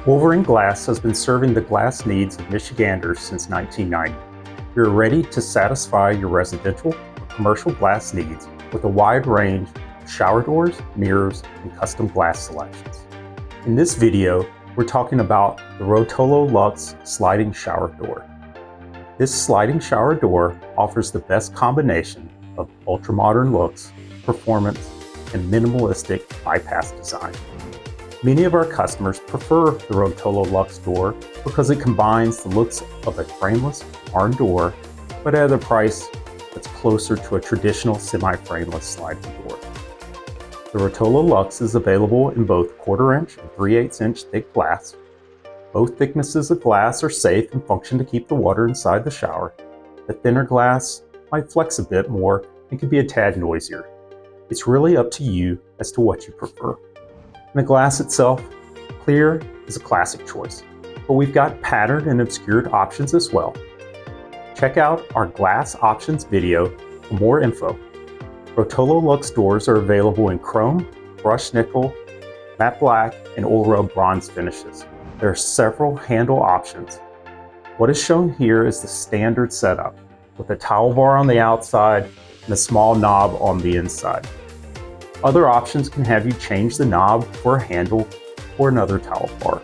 Wolverine Glass has been serving the glass needs of Michiganders since 1990. We are ready to satisfy your residential or commercial glass needs with a wide range of shower doors, mirrors, and custom glass selections. In this video, we're talking about the Rotololux Sliding Shower Door. This sliding shower door offers the best combination of ultramodern looks, performance, and minimalistic bypass design. Many of our customers prefer the Rotololux door because it combines the looks of a frameless barn door, but at a price that's closer to a traditional semi-frameless sliding door. The Rotololux is available in both 1/4 inch and 3/8 inch thick glass. Both thicknesses of glass are safe and function to keep the water inside the shower. The thinner glass might flex a bit more and can be a tad noisier. It's really up to you as to what you prefer. And the glass itself, clear is a classic choice, but we've got patterned and obscured options as well. Check out our glass options video for more info. Rotololux doors are available in chrome, brushed nickel, matte black, and oil rub bronze finishes. There are several handle options. What is shown here is the standard setup, with a towel bar on the outside and a small knob on the inside. Other options can have you change the knob for a handle or another towel bar.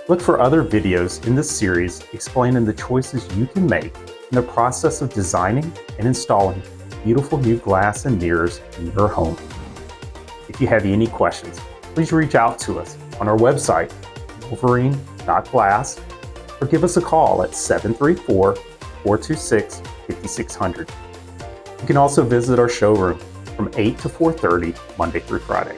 Look for other videos in this series explaining the choices you can make in the process of designing and installing beautiful new glass and mirrors in your home. If you have any questions, please reach out to us on our website, wolverine.glass, or give us a call at 734-426-5600. You can also visit our showroom from 8 to 4:30 Monday through Friday.